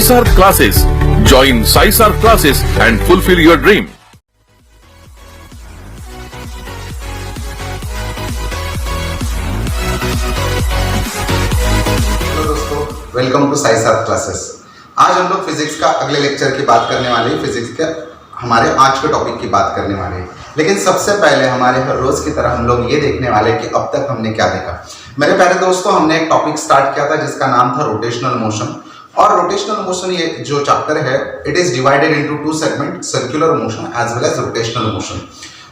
Saisar classes. Join Saisar classes and fulfill your dream. Welcome to साइसार classes. आज हम लोग फिजिक्स का अगले लेक्चर की बात करने वाले हैं। फिजिक्स के हमारे आज के टॉपिक की बात करने वाले हैं, लेकिन सबसे पहले हमारे हर रोज की तरह हम लोग ये देखने वाले हैं कि अब तक हमने क्या देखा। मेरे प्यारे दोस्तों, हमने एक टॉपिक स्टार्ट किया था जिसका नाम था रोटेशनल मोशन। और रोटेशनल मोशन ये जो चैप्टर है, it is divided into two segment, circular motion as well as rotational motion.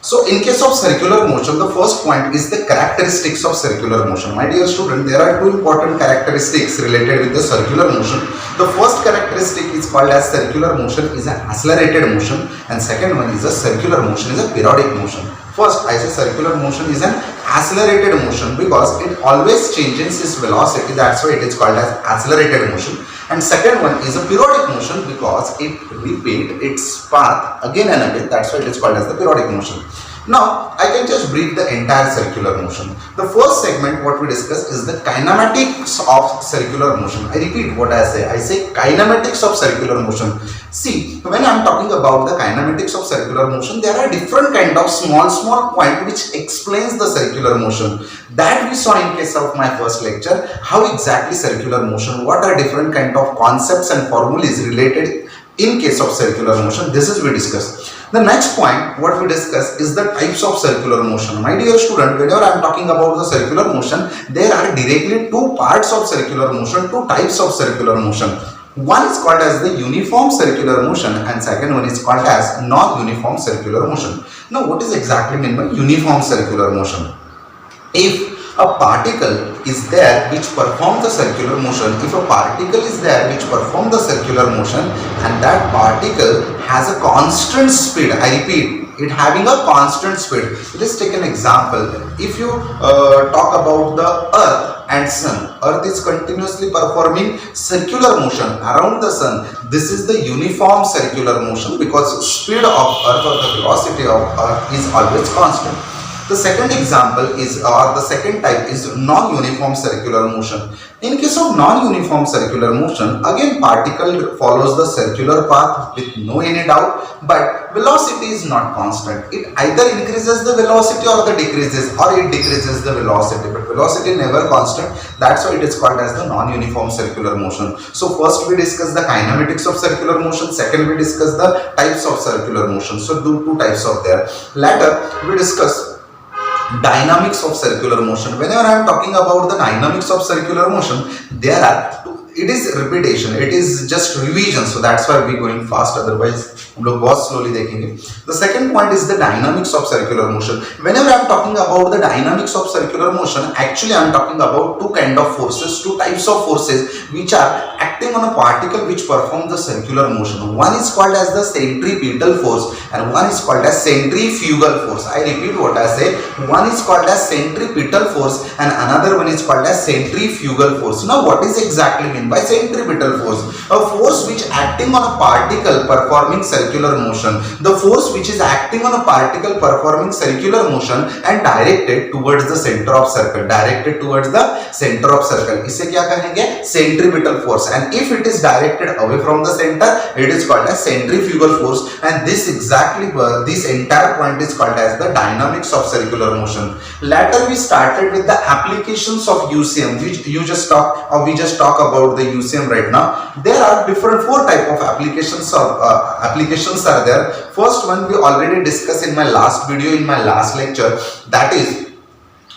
So in case of circular motion, the first point is the characteristics of circular motion. My dear student, there are two important characteristics related with the circular motion. The first characteristic is called as circular motion is an accelerated motion, and second one is a circular motion is a periodic motion. First, I say circular motion is an accelerated motion because it always changes its velocity. That's why it is called as accelerated motion. And second one is a periodic motion because it repeats its path again and again. That's why it is called as the periodic motion. Now, I can just brief the entire circular motion. The first segment what we discuss is the kinematics of circular motion. I repeat what I say kinematics of circular motion. See, when I am talking about the kinematics of circular motion, there are different kind of small point which explains the circular motion. That we saw in case of my first lecture, how exactly circular motion, what are different kind of concepts and formulas related in case of circular motion. This is we discussed. The next point what we discuss is the types of circular motion. My dear student, whenever I am talking about the circular motion, there are directly two parts of circular motion, two types of circular motion. One is called as the uniform circular motion and second one is called as non-uniform circular motion. Now, what is exactly meant by uniform circular motion? If a particle is there which performs the circular motion, if a particle is there which performs the circular motion and that particle has a constant speed, I repeat, it having a constant speed. Let's take an example. If you talk about the earth and sun, earth is continuously performing circular motion around the sun. This is the uniform circular motion because speed of earth or the velocity of earth is always constant. The second example is, or the second type is non-uniform circular motion. In case of non-uniform circular motion, again particle follows the circular path with no any doubt, but velocity is not constant. It either increases the velocity or the decreases, or it decreases the velocity, but velocity never constant. That's why it is called as the non-uniform circular motion. So first we discuss the kinematics of circular motion, second we discuss the types of circular motion. So two types of there. Later we discuss dynamics of circular motion. Whenever I am talking about the dynamics of circular motion, there are it is repetition, it is just revision, so that's why we going fast, otherwise हम लोग बहुत slowly देखेंगे. The second point is the dynamics of circular motion. Whenever I am talking about the dynamics of circular motion, actually I am talking about two kind of forces, two types of forces which are acting on a particle which perform the circular motion. One is called as the centripetal force and one is called as centrifugal force. I repeat what I say. One is called as centripetal force and another one is called as centrifugal force. Now, what is exactly meant by centripetal force? A force which acting on a particle performing circular motion. The force which is acting on a particle performing circular motion and directed towards the center of circle. Directed towards the center of circle. इसे क्या कहेंगे? Centripetal force. And if it is directed away from the center, it is called as centrifugal force. And this exactly, this entire point is called as the dynamics of circular motion. Later we started with the applications of UCM. We just talk about the UCM right now. There are different four type of applications are there. First one we already discussed in my last video, in my last lecture, that is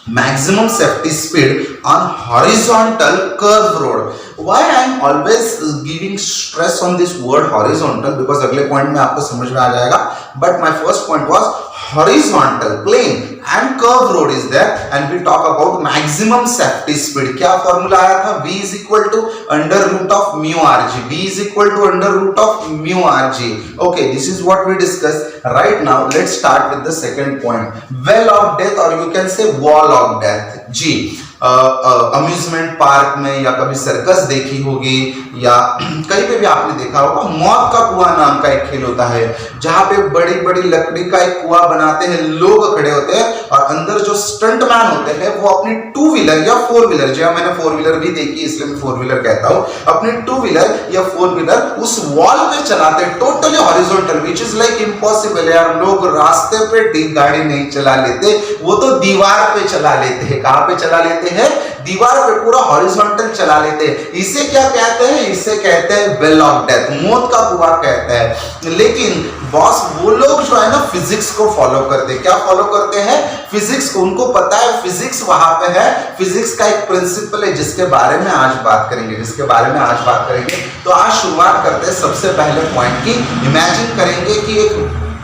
maximum safety speed on horizontal curved road. Why I am always giving stress on this word horizontal? Because अगले point में आपको समझ में आ जाएगा. But my first point was horizontal, plane and curved road is there, and we talk about maximum safety speed. क्या formula आया था? V is equal to under root of mu rg. V is equal to under root of mu rg. Okay, this is what we discussed. Right now, let's start with the second point. Well of death, or you can say wall of death. G. Amusement park में या कभी circus देखी होगी या कहीं पे भी आपने देखा होगा मौत का कुआं नाम का एक खेल होता है, जहां पे बड़ी बड़ी लकड़ी का एक कुआं बनाते हैं, लोग खड़े होते हैं और अंदर जो स्टंटमैन होते हैं वो अपनी टू व्हीलर या फोर व्हीलर, जो मैंने फोर व्हीलर भी देखी इसलिए मैं फोर व्हीलर कहता हूं, अपनी टू व्हीलर या फोर व्हीलर उस वॉल पे चलाते हैं totally horizontal, which is like impossible यार। लोग रास्ते पे गाड़ी नहीं चला लेते, वो तो दीवार पे चला लेते हैं। कहां पे चला लेते हैं? दीवार पे, पूरा हॉरिजॉन्टल चला लेते हैं। इसे क्या कहते हैं? इसे कहते हैं वेल ऑफ डेथ, मौत का कुआं कहते हैं। लेकिन बॉस वो लोग जो है ना फिजिक्स को फॉलो करते हैं। क्या फॉलो करते हैं? फिजिक्स को। उनको पता है फिजिक्स वहां पे है, फिजिक्स का एक प्रिंसिपल है जिसके बारे में आज बात करेंगे। तो आज शुरुआत करते हैं सबसे पहले पॉइंट की। इमेजिन करेंगे कि एक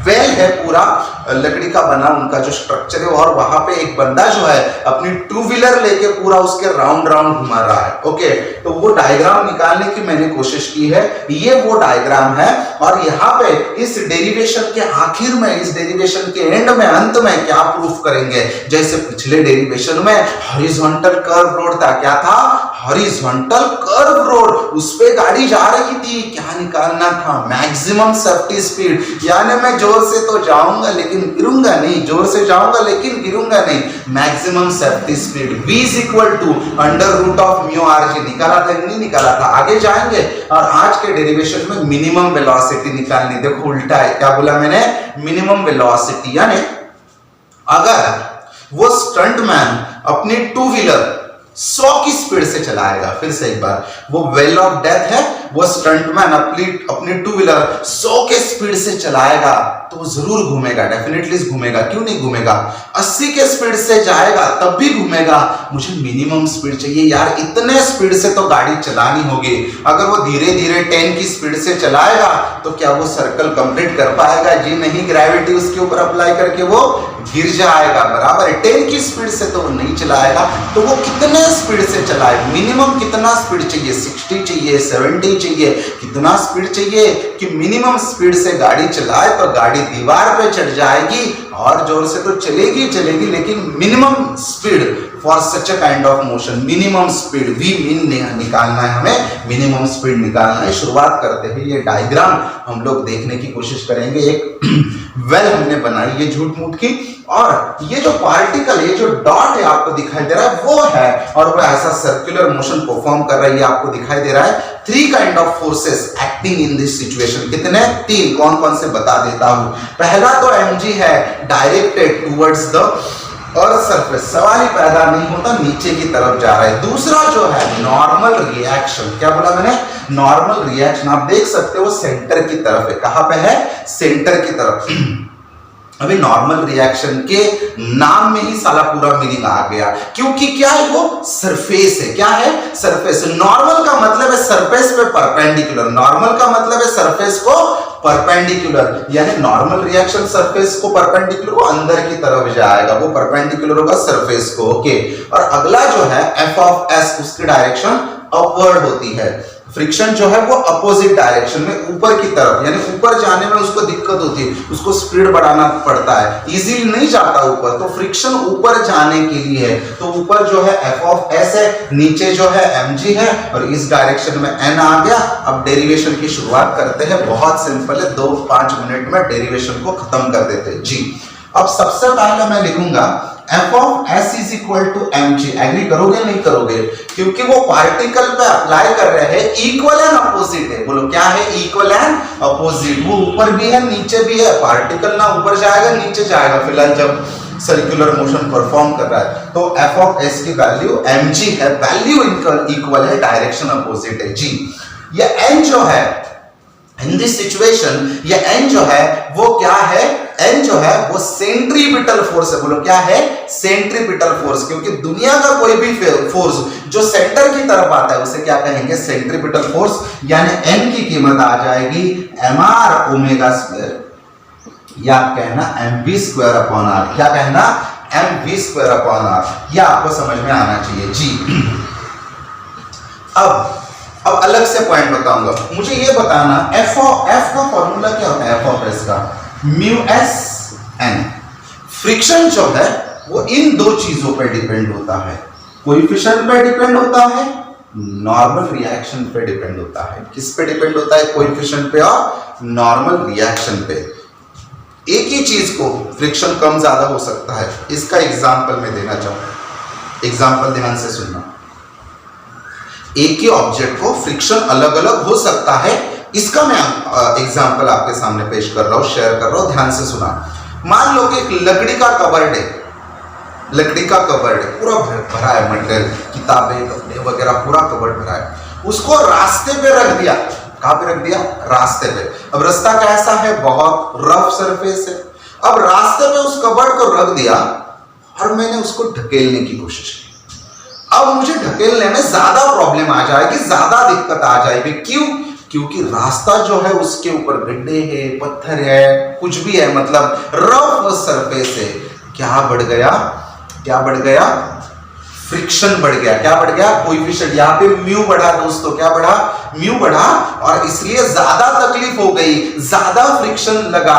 वेल है, पूरा लकड़ी का बना उनका जो स्ट्रक्चर है, और वहां पे एक बंदा जो है अपनी टू व्हीलर लेके पूरा उसके राउंड राउंड घुमा रहा है। ओके, तो वो डायग्राम निकालने की मैंने कोशिश की है। ये वो डायग्राम है, और यहाँ पे इस डेरिवेशन के आखिर में, इस डेरिवेशन के एंड में, अंत में क्या प्रूफ करेंगे? जैसे पिछले डेरिवेशन में हॉरिजॉन्टल कर्व रोड था। क्या था? हॉरिजॉन्टल कर्व रोड, उस पे गाड़ी जा रही थी। क्या निकालना था? मैक्सिमम सेफ्टी स्पीड, यानी मैं जोर से तो जाऊंगा लेकिन गिरूंगा नहीं, जोर से जाऊंगा लेकिन गिरूंगा नहीं। Maximum safety speed v is equal to under root of mu R G. निकाला था नहीं निकाला था? आगे जाएंगे और आज के डेरिवेशन में मिनिमम वेलोसिटी निकालनी। देखो उल्टा है, क्या बोला मैंने? मिनिमम वेलोसिटी, यानी अगर वो स्टंटमैन अपनी टू व्हीलर 100 की स्पीड से चलाएगा, फिर से एक बार, वो वेल ऑफ डेथ है, वो स्टंटमैन अपनी टू व्हीलर 100 के स्पीड से चलाएगा तो वो जरूर घूमेगा, डेफिनेटली घूमेगा। क्यों नहीं घूमेगा? 80 के स्पीड से जाएगा तब भी घूमेगा। मुझे मिनिमम स्पीड चाहिए यार, इतने स्पीड से तो गाड़ी चलानी होगी। अगर वो धीरे धीरे 10 की स्पीड से चलाएगा तो क्या वो सर्कल कंप्लीट कर पाएगा? जी नहीं, ग्रेविटी उसके ऊपर अप्लाई करके वो गिर जाएगा। बराबर है, 10 की स्पीड से तो वो नहीं चलाएगा। तो वो कितने स्पीड से चलाए? मिनिमम कितना स्पीड चाहिए? 60 चाहिए, 70 चाहिए? कितना स्पीड चाहिए कि मिनिमम स्पीड से गाड़ी चलाए तो गाड़ी दीवार पे चढ़ जाएगी, और जोर से तो चलेगी, लेकिन minimum speed for such a kind of motion, minimum speed v mean निकालना है हमें, मिनिमम स्पीड निकालना है। शुरुआत करते हैं, ये डायग्राम हम लोग देखने की कोशिश करेंगे। एक वेल हमने बनाई है झूठ मूठ की, और ये जो पार्टिकल, ये जो डॉट है आपको दिखाई दे रहा है वो है, और वो ऐसा सर्कुलर मोशन परफॉर्म कर रहा है, ये आपको दिखाई दे रहा है। 3 kind of forces acting in this situation. कितने? 3। कौन कौन से बता देता हूं। पहला तो mg है, directed towards the earth surface, सवाल ही पैदा नहीं होता, नीचे की तरफ जा रहा है। दूसरा जो है नॉर्मल रिएक्शन। क्या बोला मैंने? Normal reaction. आप देख सकते हो सेंटर की तरफ है। कहां पे है? सेंटर की तरफ। अभी नॉर्मल रिएक्शन के नाम में ही साला पूरा मीनिंग आ गया, क्योंकि क्या है? वो सरफेस है। क्या है? सरफेस। नॉर्मल का मतलब है सरफेस पे परपेंडिकुलर, नॉर्मल का मतलब है सरफेस को परपेंडिकुलर, यानी नॉर्मल रिएक्शन सरफेस को परपेंडिकुलर, वो अंदर की तरफ जाएगा, वो परपेंडिकुलर होगा सरफेस को। ओके, और अगला जो है एफ ऑफ एस, उसकी डायरेक्शन अपवर्ड होती है। फ्रिक्शन जो है वो अपोजिट डायरेक्शन में, ऊपर की तरफ, यानी ऊपर जाने में उसको दिक्कत होती है, उसको स्पीड बढ़ाना पड़ता है, इजीली नहीं जाता ऊपर। तो फ्रिक्शन ऊपर जाने के लिए है, तो ऊपर जो है एफ ऑफ एस है, नीचे जो है mg है, और इस डायरेक्शन में n आ गया। अब डेरिवेशन की शुरुआत करते हैं, बहुत सिंपल है, 2-5 मिनट में डेरिवेशन को खत्म कर देते हैं जी। अब सबसे पहले मैं लिखूंगा F of S is equal to mg। Agree करोगे नहीं करोगे? क्योंकि वो पार्टिकल पे अप्लाई कर रहे हैं, इक्वल एंड अपोजिट है। बोलो क्या है? Equal and opposite. वो ऊपर भी है नीचे भी है, पार्टिकल ना ऊपर जाएगा नीचे जाएगा, फिलहाल जब सर्कुलर मोशन परफॉर्म कर रहा है। तो एफ ऑफ एस की वैल्यू mg है, वैल्यू इक्वल है, डायरेक्शन अपोजिट है जी। ये n जो है इन दिस सिचुएशन, ये n जो है वो क्या है? n जो है वो सेंट्रीपिटल फोर्स है। बोलो क्या है? Centripetal force. क्योंकि दुनिया का कोई भी फोर्स जो सेंटर की तरफ आता है उसे क्या कहेंगे? Centripetal force. यानी n की कीमत आ जाएगी mr ओमेगा स्क्वायर, या कहना mv स्क्वायर अपॉन r। क्या कहना? mv square upon r। ये आपको समझ में आना चाहिए जी। अब अलग से पॉइंट बताऊंगा। मुझे ये बताना एफ का फॉर्मूला क्या होता है? एफ ऑफ एस का म्यू एस एन। फ्रिक्शन जो है वो इन दो चीजों पर डिपेंड होता है, कोएफिशिएंट पे डिपेंड होता है नॉर्मल रिएक्शन पे डिपेंड होता है। किस पे डिपेंड होता है? कोएफिशिएंट पे और नॉर्मल रिएक्शन पे। एक ही चीज को फ्रिक्शन कम ज्यादा हो सकता है। इसका एग्जांपल मैं देना चाहूंगा, एग्जांपल ध्यान से सुनना। एक ही ऑब्जेक्ट को फ्रिक्शन अलग अलग हो सकता है, इसका मैं एग्जांपल आपके सामने पेश कर रहा हूं, शेयर कर रहा हूं, ध्यान से सुना। मान लो कि एक लकड़ी का कबर्ड है, लकड़ी का कबर्ड है, पूरा भरा है मटेरियल, किताबें, कपड़े वगैरह, पूरा कबर्ड भरा है। उसको रास्ते पे रख दिया। कहां पे रख दिया? रास्ते पे। अब रास्ता कैसा है? बहुत रफ सरफेस है। अब रास्ते पे उस कबर्ड को रख दिया और मैंने उसको ढकेलने की कोशिश की। अब मुझे ढकेलने में ज्यादा प्रॉब्लम आ जाएगी, ज्यादा दिक्कत आ जाएगी। क्यों? क्योंकि रास्ता जो है उसके ऊपर गड्ढे है, पत्थर है, कुछ भी है, मतलब रफ सरफेस है। क्या बढ़ गया? क्या बढ़ गया? फ्रिक्शन बढ़ गया। क्या बढ़ गया? कोएफिशिएंट। यहाँ पे म्यू बढ़ा दोस्तों, क्या बढ़ा? म्यू बढ़ा, और इसलिए ज्यादा तकलीफ हो गई, ज्यादा फ्रिक्शन लगा,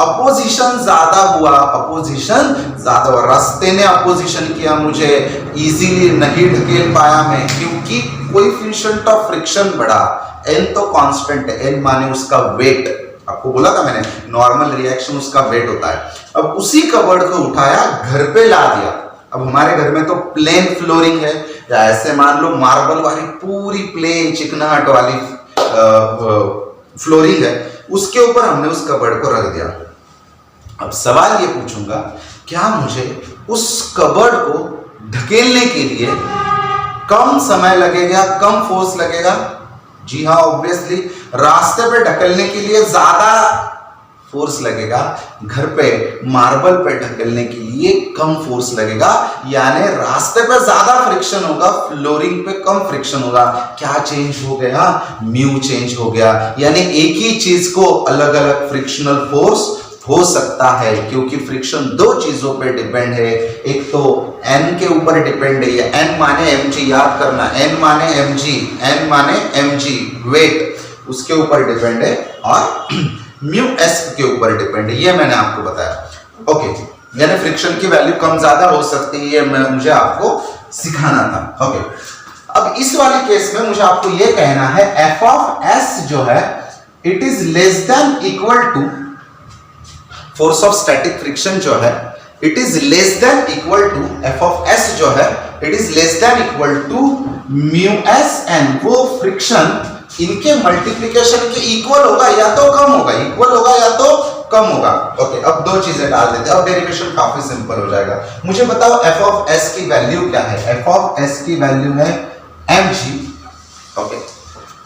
अपोजिशन ज्यादा हुआ, अपोजिशन ज्यादा हुआ। रास्ते ने अपोजिशन किया, मुझे इजीली नहीं ढकेल पाया मैं, क्योंकि कोएफिशिएंट ऑफ फ्रिक्शन बढ़ा। एन तो कांस्टेंट है, एन माने उसका वेट। आपको बोला था मैंने, नॉर्मल रिएक्शन उसका वेट होता है। अब उसी कबर्ड को उठाया, घर पे ला दिया। अब हमारे घर में तो प्लेन फ्लोरिंग है, या ऐसे मान लो मार्बल वाली पूरी प्लेन चिकनाहट वाली फ्लोरिंग है, उसके ऊपर हमने उस कबर्ड को रख दिया। अब सवाल ये पूछूंगा, क्या मुझे उस कबर्ड को ढकेलने के लिए कम समय लगेगा, कम फोर्स लगेगा? जी हाँ, ऑब्वियसली रास्ते पे ढकेलने के लिए ज्यादा फोर्स लगेगा, घर पे मार्बल पे ढकेलने के लिए कम फोर्स लगेगा। यानी रास्ते पे ज्यादा फ्रिक्शन होगा, फ्लोरिंग पे कम फ्रिक्शन होगा। क्या चेंज हो गया? म्यू चेंज हो गया। यानी एक ही चीज को अलग अलग फ्रिक्शनल फोर्स हो सकता है, क्योंकि फ्रिक्शन दो चीजों पे डिपेंड है। एक तो एन के ऊपर डिपेंड है, एन माने mg, याद करना, एन माने mg, एन माने mg वेट, उसके ऊपर डिपेंड है, और म्यू एस के ऊपर डिपेंड है। ये मैंने आपको बताया। ओके, यानी फ्रिक्शन की वैल्यू कम ज्यादा हो सकती है, मुझे आपको सिखाना था। ओके, अब इस वाले केस में मुझे आपको ये कहना है, एफ ऑफ एस जो है it is less than equal to force of static friction जो है, it is less than equal to, F of S जो है it is less than equal to mu S N. वो friction इनके multiplication के इक्वल होगा या तो कम होगा, इक्वल होगा या तो कम होगा। ओके, अब दो चीजें डाल देते हैं, अब डेरिवेशन काफी सिंपल हो जाएगा। मुझे बताओ एफ ऑफ एस की वैल्यू क्या है? एफ ऑफ एस की वैल्यू है mg, okay,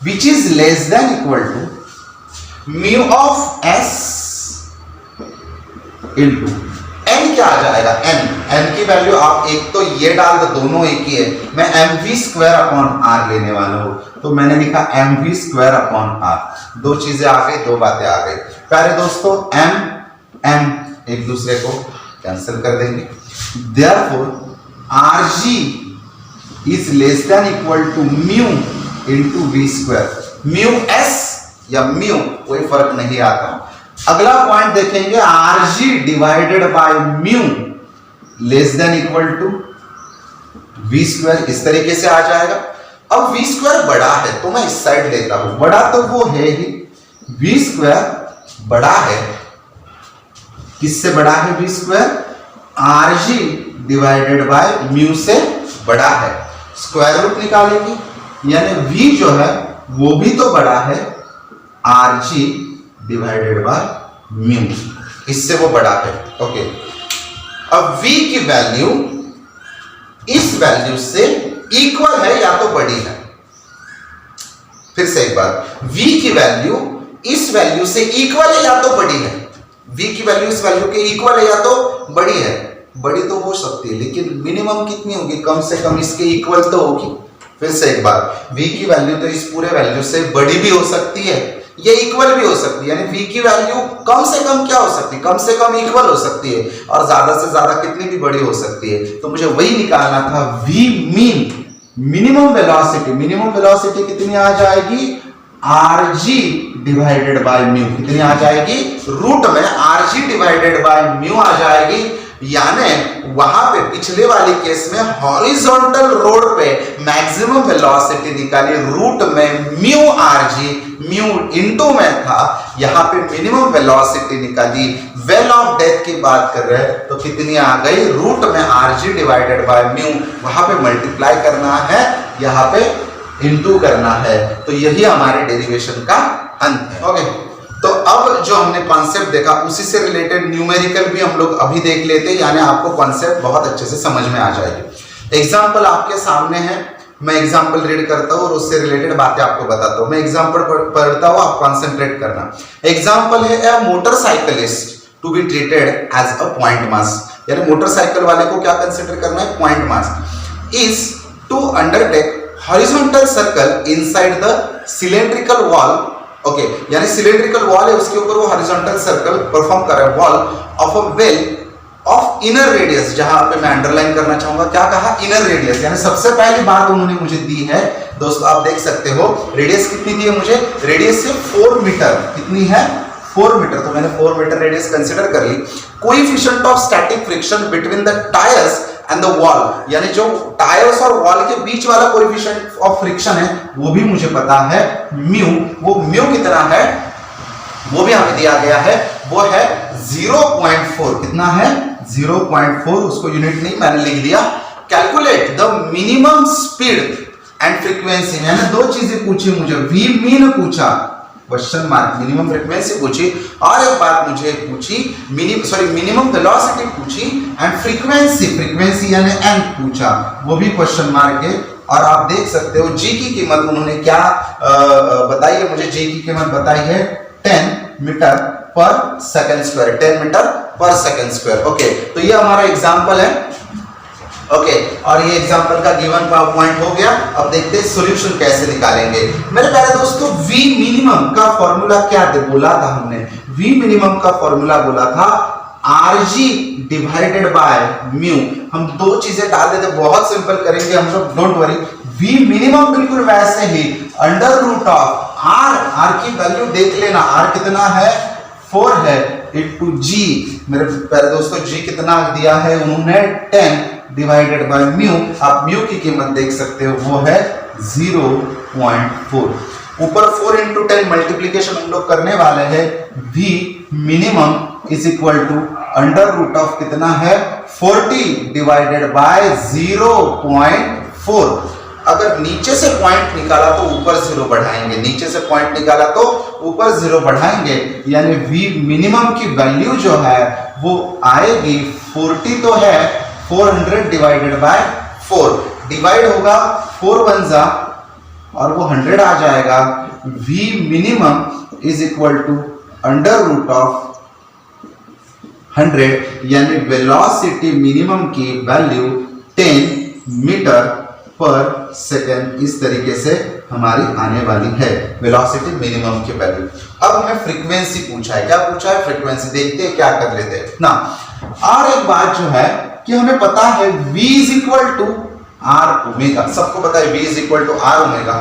which is less than equal to mu of S into n। क्या आ जाएगा? n की वैल्यू आप एक तो ये डाल दो, दोनों एक ही है। मैं mv स्क्वायर अपॉन r लेने वाला हूं, तो मैंने लिखा mv स्क्वायर अपॉन r। दो चीजें आ गई, दो बातें आ गई। प्यारे दोस्तों, m एक दूसरे को कैंसिल कर देंगे, therefore rg is less than equal to mu into v square. Mu s या म्यू कोई फर्क नहीं आता। अगला पॉइंट देखेंगे, Rg divided by mu less than equal to v square. इस तरीके से आ जाएगा। अब v स्क्वायर बड़ा है तो मैं इस साइड लेता हूं, बड़ा तो वो है ही, v स्क्वायर बड़ा है। किससे बड़ा है v square? Rg divided by mu से बड़ा है। स्क्वायर रूट निकालेंगे, यानी v जो है वो भी तो बड़ा है Rg डिवाइडेड बाय म्यू, इससे वो बड़ा है। ओके, अब v की वैल्यू इस वैल्यू से इक्वल है या तो बड़ी है। फिर से एक बार, v की वैल्यू इस वैल्यू से इक्वल है या तो बड़ी है। v की वैल्यू इस वैल्यू के इक्वल है या तो बड़ी है। बड़ी तो हो सकती है, लेकिन मिनिमम कितनी होगी? कम से कम इसके इक्वल तो होगी। फिर से एक बार, v की वैल्यू तो इस पूरे वैल्यू से बड़ी भी हो सकती है, ये इक्वल भी हो सकती है। यानी v की वैल्यू कम से कम क्या हो सकती है? कम से कम इक्वल हो सकती है, और ज्यादा से ज्यादा कितनी भी बड़ी हो सकती है। तो मुझे वही निकालना था, v mean minimum velocity. Minimum velocity कितनी आ जाएगी? Rg divided by mu. कितनी आ जाएगी? रूट में Rg डिवाइडेड बाय म्यू आ जाएगी। यानी वहां पे पिछले वाली केस में हॉरिजॉन्टल रोड पे मैक्सिमम वेलोसिटी निकाली रूट में म्यू आरजी, म्यू इनटू में था, यहाँ पे मिनिमम वेलोसिटी निकाली, वेल ऑफ डेथ की बात कर रहे हैं तो कितनी आ गई, रूट में आरजी डिवाइडेड बाय म्यू, वहां पे मल्टीप्लाई करना है, यहाँ पे इनटू करना है, तो यही हमारे डेरिवेशन का अंत है। ओके, तो अब जो हमने कॉन्सेप्ट देखा उसी से रिलेटेड न्यूमेरिकल भी हम लोग अभी देख लेते हैं, यानी आपको कॉन्सेप्ट बहुत अच्छे से समझ में आ जाएगी। एग्जाम्पल आपके सामने है, मैं एग्जाम्पल रीड करता हूँ और उससे रिलेटेड बातें आपको बताता हूँ। मैं एग्जाम्पल पढ़ता हूँ, आप कॉन्सेंट्रेट करना। एग्जाम्पल है a motorcyclist to be treated as a point mass, यानी मोटरसाइकिल वाले को क्या कंसिडर करना है, point mass, is to undertake horizontal circle inside the cylindrical wall. Okay, यानी सिलेंड्रिकल वॉल है, उसके ऊपर वो हॉरिजॉन्टल सर्कल परफॉर्म कर रहा है, wall of a well of inner radius, जहां पे मैं अंडरलाइन करना चाहूंगा, क्या कहा, इनर रेडियस, यानी सबसे पहली बात उन्होंने मुझे दी है दोस्तों, आप देख सकते हो रेडियस कितनी दी है मुझे, रेडियस से 4 मीटर, कितनी है 4 मीटर, तो मैंने 4 मीटर रेडियस कंसीडर कर ली। Coefficient of static friction between the tyres and the wall, यानी जो टायर्स और वॉल के बीच वाला कोएफिशिएंट ऑफ फ्रिक्शन है वो भी मुझे पता है म्यू, वो म्यू कितना है वो भी हमें दिया गया है, वो है 0.4, कितना है 0.4, उसको यूनिट नहीं मैंने लिख दिया। Calculate the minimum speed and frequency, यानी दो चीजें पूछी मुझे, वी मीन पूछा, क्वेश्चन मार्क, मिनिमम फ्रीक्वेंसी पूछी, और एक बात मुझे पूछी मिनिमम वेलोसिटी पूछी, एंड फ्रीक्वेंसी यानी एन पूछा, वो भी क्वेश्चन मार्क है। और आप देख सकते हो जी की कीमत उन्होंने क्या बताई है मुझे, जी की कीमत बताई है 10 मीटर पर सेकंड स्क्वायर, 10 मीटर पर सेकंड स्क्वायर। ओके, तो ये हमारा एग्जांपल है। ओके, और ये एग्जांपल का गिवन पॉइंट हो गया। अब देखते हैं सॉल्यूशन कैसे निकालेंगे। मेरे प्यारे दोस्तों, वी मिनिमम का फॉर्मूला क्या बोला था हमने, वी मिनिमम का फॉर्मूला बोला था आरजी डिवाइडेड बाय म्यू। हम दो चीजें डाल देते, बहुत सिंपल करेंगे हम लोग, डोंट वरी। वी मिनिमम बिल्कुल वैसे ही under root of R, R की वैल्यू देख लेना, आर कितना है 4 है, इनटू जी, मेरे प्यारे दोस्तों जी कितना दिया है उन्होंने 10 डिवाइडेड बाय म्यू, आप म्यू की कीमत देख सकते हो वो है 0.4। ऊपर 4 इंटू 10 मल्टीप्लीकेशन हम लोग करने वाले हैं, V minimum is equal to under root of कितना है 40 डिवाइडेड बाय 0.4। अगर नीचे से पॉइंट निकाला तो ऊपर 0 बढ़ाएंगे, नीचे से पॉइंट निकाला तो ऊपर 0 बढ़ाएंगे, यानी वी मिनिमम की वैल्यू जो है वो आएगी 40 तो है 400 डिवाइडेड बाय 4, डिवाइड होगा 4 1 जा और वो 100 आ जाएगा। v minimum is equal to under root of 100, यानी वेलोसिटी मिनिमम की वैल्यू 10 मीटर पर सेकेंड, इस तरीके से हमारी आने वाली है वेलोसिटी मिनिमम की वैल्यू। अब हमें फ्रीक्वेंसी पूछा है, क्या पूछा है फ्रीक्वेंसी, देखते हैं क्या कर लेते हैं ना। और एक बात जो है कि हमें पता है v is equal to R omega, सबको पता है v is equal to R omega.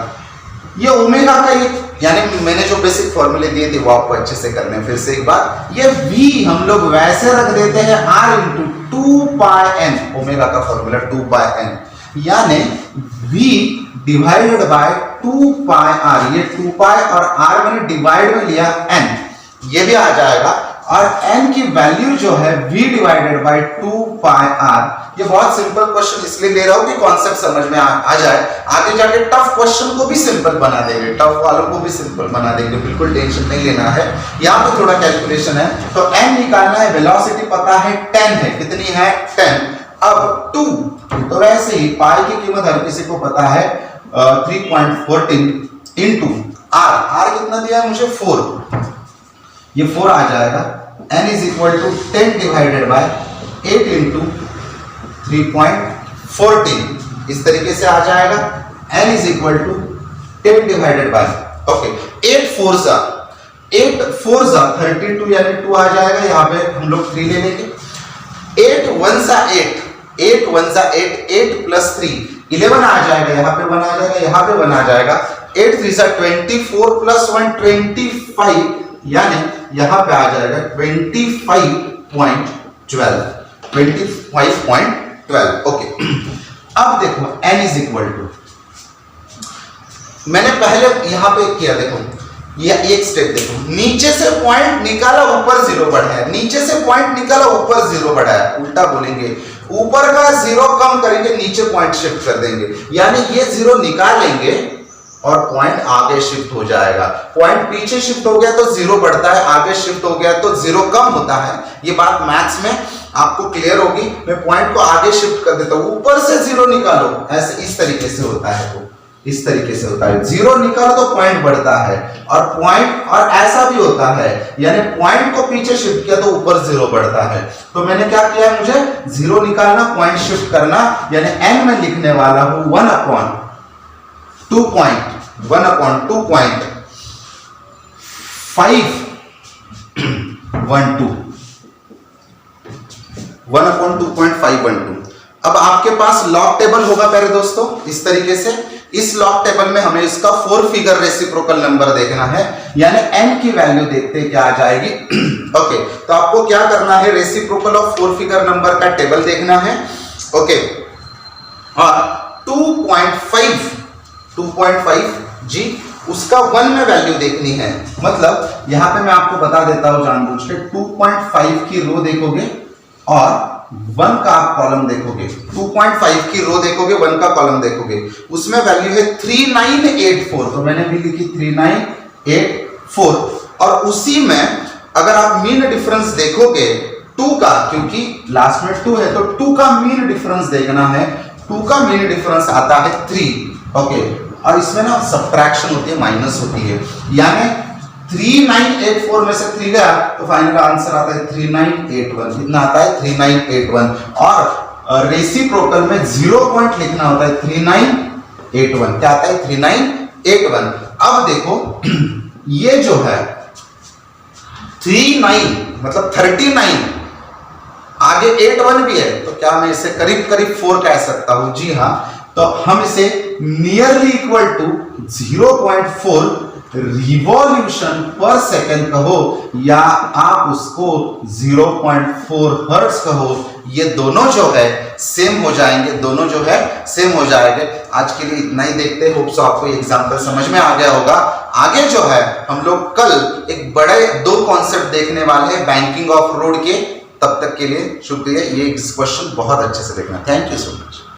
ये ओमेगा का ये, यानी मैंने जो बेसिक फॉर्मूले दिए थे वो आपको अच्छे से करने हैं। फिर से एक बार, ये v हम लोग वैसे रख देते हैं r इंटू 2 पाई n, ओमेगा का फॉर्मूला 2 पाई n, यानी v divided by 2 pi r, ये 2 पाई और r मैंने डिवाइड में लिया n, ये भी आ जाएगा। और n की वैल्यू जो है v divided by 2 pi r। ये बहुत सिंपल क्वेश्चन इसलिए ले रहा हूं कि कॉन्सेप्ट समझ में आ जाए, आगे जाके टफ क्वेश्चन को भी सिंपल बना देंगे, टफ वालों को भी सिंपल बना देंगे, बिल्कुल टेंशन नहीं लेना है। यहाँ पे थोड़ा कैलकुलेशन है, तो n निकालना है, वेलोसिटी पता है 10 है, कितनी है 10। अब 2, तो वैसे ही पाई की कीमत हर किसी को पता है 3.14 इंटू r कितना दिया है मुझे 4, ये 4 आ जाएगा। n is equal to 10 divided by 8 into 3.14, इस तरीके से आ जाएगा। n is equal to 10 divided by, okay 8 4 जा 32, यानी 2 आ जाएगा, यहाँ पे हम लोग 3 ले लेंगे। 8 1 जा 8 8 प्लस 3 11 आ जाएगा, यहाँ पे 1 आ जाएगा, यहाँ पे 1 आ जाएगा। 8 3 जा 24 प्लस 1 25, यानी यहां पे आ जाएगा 25.12। 25.12। ओके, अब देखो n इज इक्वल टू, मैंने पहले यहां पे किया, देखो ये एक स्टेप देखो, नीचे से पॉइंट निकाला ऊपर 0 बढ़ाया, नीचे से पॉइंट निकाला ऊपर 0 बढ़ाया, उल्टा बोलेंगे, ऊपर का 0 कम करेंगे, नीचे पॉइंट शिफ्ट कर देंगे, यानी ये 0 निकाल लेंगे और पॉइंट आगे शिफ्ट हो जाएगा। पॉइंट पीछे शिफ्ट हो गया तो 0 बढ़ता है, आगे शिफ्ट हो गया तो 0 कम होता है। ये बात मैथ्स में आपको क्लियर होगी। मैं पॉइंट को आगे शिफ्ट कर देता हूं, ऊपर से 0 निकालो, ऐसे इस तरीके से होता है, वो इस तरीके से होता है, 0 निकालो तो पॉइंट बढ़ता है, और पॉइंट और ऐसा भी होता है, यानी पॉइंट को पीछे शिफ्ट किया तो ऊपर 0 बढ़ता है। तो मैंने क्या किया, मुझे 0 निकालना, पॉइंट शिफ्ट करना, यानी n में लिखने वाला हूं 1/2.512। अब आपके पास लॉग टेबल होगा प्यारे दोस्तों, इस तरीके से। इस लॉग टेबल में हमें इसका 4 फिगर रेसिप्रोकल नंबर देखना है, यानी n की वैल्यू देखते हैं क्या आ जाएगी। ओके, तो आपको क्या करना है, रेसिप्रोकल ऑफ 4 फिगर नंबर का टेबल देखना है। ओके, और 2.5 जी, उसका 1 में वैल्यू देखनी है। मतलब यहां पे मैं आपको बता देता हूं जानबूझ के, 2.5 की रो देखोगे और 1 का आप कॉलम देखोगे, 2.5 की रो देखोगे, 1 का कॉलम देखोगे, उसमें वैल्यू है 3984। तो मैंने भी लिखी 3984, और उसी में अगर आप मीन डिफरेंस देखोगे 2 का, क्योंकि लास्ट में 2 है तो 2 का मीन डिफरेंस देखना है। 2 का मीन डिफरेंस आता है 3। ओके, और इसमें ना सब्ट्रैक्शन होती है, माइनस होती है, यानी 3984 में से 3 गया तो फाइनल आंसर आता है 3981। कितना आता है, 3981। और रेसिप्रोकल में 0 पॉइंट लिखना होता है 3981। क्या आता है, 3981। अब देखो ये जो है 39 मतलब 39, आगे 81 भी है, तो क्या मैं इसे करीब करीब 4 कह सकता हूं? जी हाँ, तो हम इसे नियरली इक्वल टू 0.4 रिवॉल्यूशन पर सेकेंड कहो, या आप उसको 0.4 हर्ट्ज कहो, ये दोनों जो है सेम हो जाएंगे, दोनों जो है सेम हो जाएंगे। आज के लिए इतना ही देखते हैं। होप सो आपको एग्जांपल समझ में आ गया होगा। आगे जो है हम लोग कल एक बड़े 2 कॉन्सेप्ट देखने वाले हैं बैंकिंग ऑफ रोड के। तब तक के लिए शुक्रिया। ये क्वेश्चन बहुत अच्छे से देखना। Thank you so much.